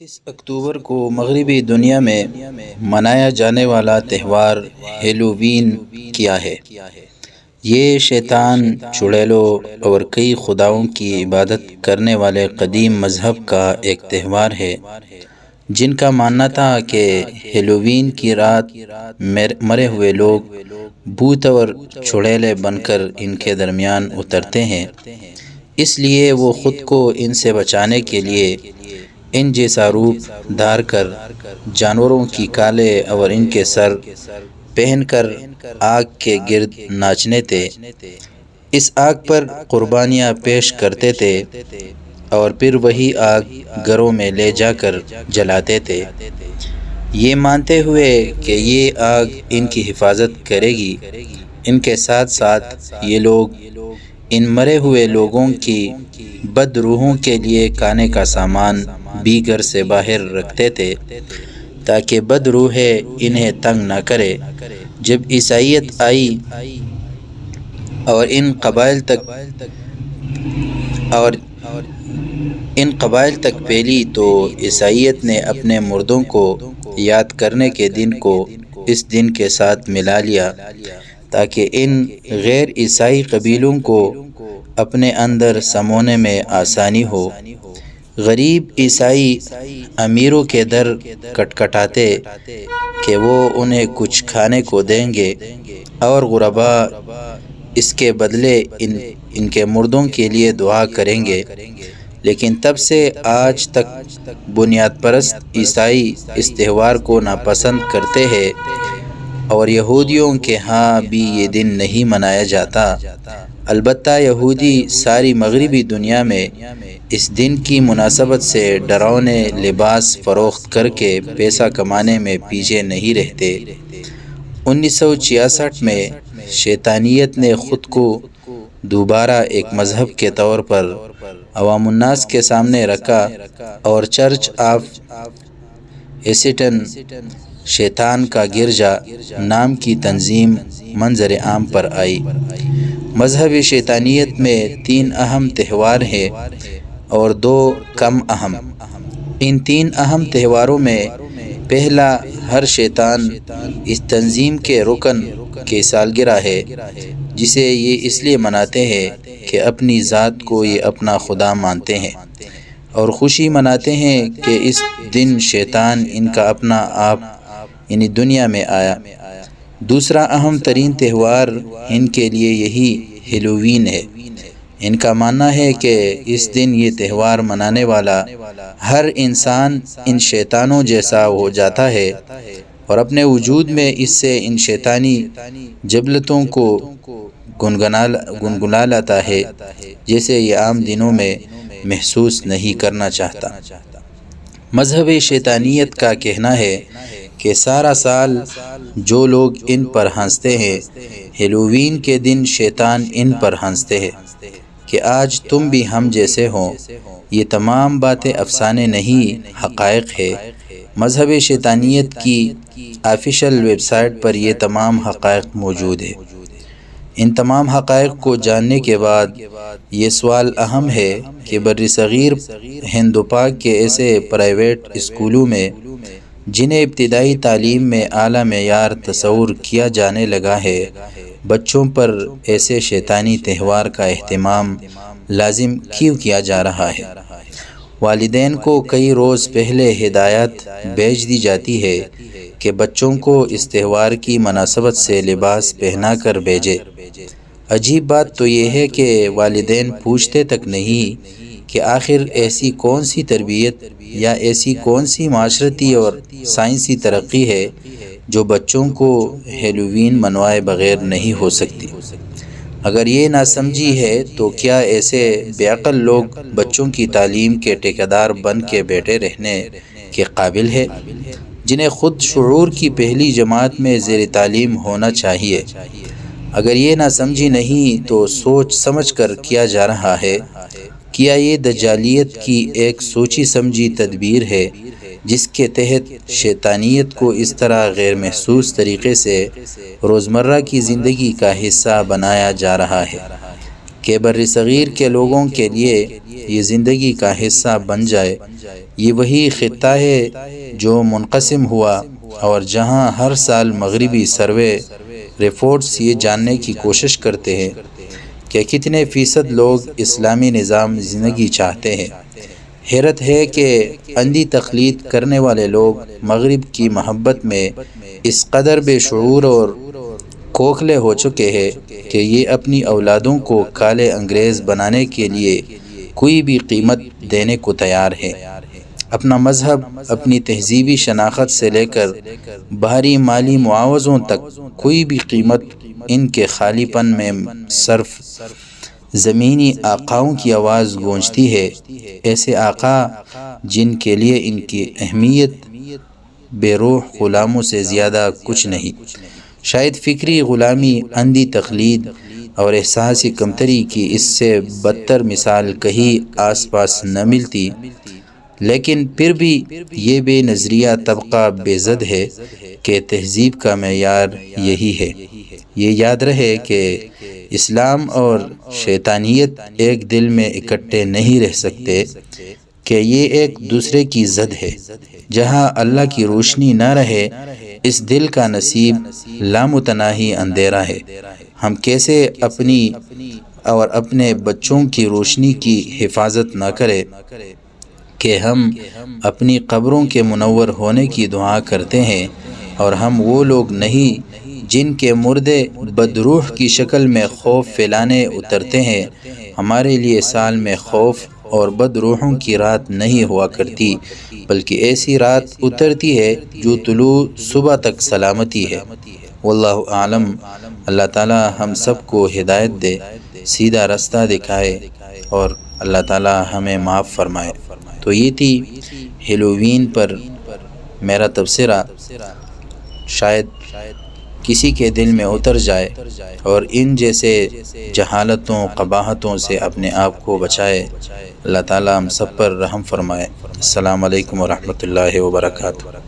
31 اکتوبر کو مغربی دنیا میں منایا جانے والا تہوار ہیلووین کیا ہے؟ یہ شیطان، چڑیلوں اور کئی خداؤں کی عبادت کرنے والے قدیم مذہب کا ایک تہوار ہے جن کا ماننا تھا کہ ہیلووین کی رات مرے ہوئے لوگ بھوت اور چڑیلے بن کر ان کے درمیان اترتے ہیں، اس لیے وہ خود کو ان سے بچانے کے لیے ان جیسا روپ دھار کر جانوروں کی کالے اور ان کے سر پہن کر آگ کے گرد ناچنے تھے۔ اس آگ پر قربانیاں پیش کرتے تھے اور پھر وہی آگ گھروں میں لے جا کر جلاتے تھے، یہ مانتے ہوئے کہ یہ آگ ان کی حفاظت کرے گی۔ ان کے ساتھ ساتھ یہ لوگ ان مرے ہوئے لوگوں کی بد روحوں کے لیے کھانے کا سامان بھی گھر سے باہر رکھتے تھے تاکہ بد روحیں انہیں تنگ نہ کرے۔ جب عیسائیت آئی اور ان قبائل تک پھیلی تو عیسائیت نے اپنے مردوں کو یاد کرنے کے دن کو اس دن کے ساتھ ملا لیا تاکہ ان غیر عیسائی قبیلوں کو اپنے اندر سمونے میں آسانی ہو۔ غریب عیسائی امیروں کے در کھٹکھٹاتے کہ وہ انہیں کچھ کھانے کو دیں گے اور غربا اس کے بدلے ان کے مردوں کے لیے دعا کریں گے، لیکن تب سے آج تک بنیاد پرست عیسائی اس تہوار کو ناپسند کرتے ہیں اور یہودیوں کے ہاں بھی یہ دن نہیں منایا جاتا۔ البتہ یہودی ساری مغربی دنیا میں اس دن کی مناسبت سے ڈراؤنے لباس فروخت کر کے پیسہ کمانے میں پیچھے نہیں رہتے۔ 1966 میں شیطانیت نے خود کو دوبارہ ایک مذہب کے طور پر عوام الناس کے سامنے رکھا اور چرچ آف سیٹن، شیطان کا گرجا نام کی تنظیم منظر عام پر آئی۔ مذہب شیطانیت میں 3 اہم تہوار ہیں اور 2 کم اہم۔ ان 3 اہم تہواروں میں پہلا ہر شیطان اس تنظیم کے رکن کی سالگرہ ہے، جسے یہ اس لیے مناتے ہیں کہ اپنی ذات کو یہ اپنا خدا مانتے ہیں اور خوشی مناتے ہیں کہ اس دن شیطان ان کا اپنا آپ یعنی دنیا میں آیا۔ دوسرا اہم ترین تہوار ان کے لیے یہی ہیلووین ہے۔ ان کا ماننا ہے کہ اس دن یہ تہوار منانے والا ہر انسان ان شیطانوں جیسا ہو جاتا ہے اور اپنے وجود میں اس سے ان شیطانی جبلتوں کو گنگنا لاتا ہے جیسے یہ عام دنوں میں محسوس نہیں کرنا چاہتا۔ مذہب شیطانیت کا کہنا ہے کہ سارا سال جو لوگ ان پر ہنستے ہیں، ہیلووین کے دن شیطان ان پر ہنستے ہیں کہ آج تم بھی ہم جیسے ہو۔ یہ تمام باتیں افسانے نہیں، حقائق ہے۔ مذہب شیطانیت کی آفیشل ویب سائٹ پر یہ تمام حقائق موجود ہے۔ ان تمام حقائق کو جاننے کے بعد یہ سوال اہم ہے کہ برصغیر ہند و پاک کے ایسے پرائیویٹ اسکولوں میں جنہیں ابتدائی تعلیم میں اعلیٰ معیار تصور کیا جانے لگا ہے، بچوں پر ایسے شیطانی تہوار کا اہتمام لازم کیوں کیا جا رہا ہے؟ والدین کو کئی روز پہلے ہدایت بھیج دی جاتی ہے کہ بچوں کو اس تہوار کی مناسبت سے لباس پہنا کر بھیجے۔ عجیب بات تو یہ ہے کہ والدین پوچھتے تک نہیں کہ آخر ایسی کون سی تربیت یا ایسی کون سی معاشرتی اور سائنسی ترقی ہے جو بچوں کو ہیلووین منوائے بغیر نہیں ہو سکتی۔ اگر یہ ناسمجھی ہے تو کیا ایسے بے عقل لوگ بچوں کی تعلیم کے ٹھیکیدار بن کے بیٹھے رہنے کے قابل ہے، جنہیں خود شعور کی پہلی جماعت میں زیر تعلیم ہونا چاہیے؟ اگر یہ ناسمجھی نہیں تو سوچ سمجھ کر کیا جا رہا ہے؟ کیا یہ دجالیت کی ایک سوچی سمجھی تدبیر ہے جس کے تحت شیطانیت کو اس طرح غیر محسوس طریقے سے روزمرہ کی زندگی کا حصہ بنایا جا رہا ہے؟ کہ بر صغیر کے لوگوں کے لیے یہ زندگی کا حصہ بن جائے۔ یہ وہی خطہ ہے جو منقسم ہوا اور جہاں ہر سال مغربی سروے رپورٹس یہ جاننے کی کوشش کرتے ہیں کہ کتنے فیصد لوگ اسلامی نظام زندگی چاہتے ہیں۔ حیرت ہے کہ اندھی تقلید کرنے والے لوگ مغرب کی محبت میں اس قدر بے شعور اور کھوکھلے ہو چکے ہیں کہ یہ اپنی اولادوں کو کالے انگریز بنانے کے لیے کوئی بھی قیمت دینے کو تیار ہے۔ اپنا مذہب، اپنی تہذیبی شناخت سے لے کر باہری مالی معاوضوں تک کوئی بھی قیمت ان کے خالی پن میں صرف زمینی آقاؤں کی آواز گونجتی ہے، ایسے آقا جن کے لیے ان کی اہمیت بے روح غلاموں سے زیادہ کچھ نہیں۔ شاید فکری غلامی، اندھی تقلید اور احساسی کمتری کی اس سے بدتر مثال کہیں آس پاس نہ ملتی، لیکن پھر بھی یہ بے نظریہ طبقہ بے ضد ہے کہ تہذیب کا معیار یہی ہے۔ یہ یاد رہے کہ اسلام اور شیطانیت ایک دل میں اکٹھے نہیں رہ سکتے، کہ یہ ایک دوسرے کی ضد ہے۔ جہاں اللہ کی روشنی نہ رہے، اس دل کا نصیب لامتناہی اندھیرا ہے۔ ہم کیسے اپنی اور اپنے بچوں کی روشنی کی حفاظت نہ کریں کہ ہم اپنی قبروں کے منور ہونے کی دعا کرتے ہیں، اور ہم وہ لوگ نہیں جن کے مردے بدروح کی شکل میں خوف پھیلانے اترتے ہیں۔ ہمارے لیے سال میں خوف اور بدروحوں کی رات نہیں ہوا کرتی، بلکہ ایسی رات اترتی ہے جو طلوع صبح تک سلامتی ہے۔ واللہ اعلم۔ اللہ تعالی ہم سب کو ہدایت دے، سیدھا راستہ دکھائے، اور اللہ تعالی ہمیں معاف فرمائے۔ تو یہ تھی ہیلووین پر میرا تبصرہ، شاید کسی کے دل میں اتر جائے اور ان جیسے جہالتوں، قباحتوں سے اپنے آپ کو بچائے۔ اللہ تعالی ہم سب پر رحم فرمائے۔ السلام علیکم ورحمۃ اللہ وبرکاتہ۔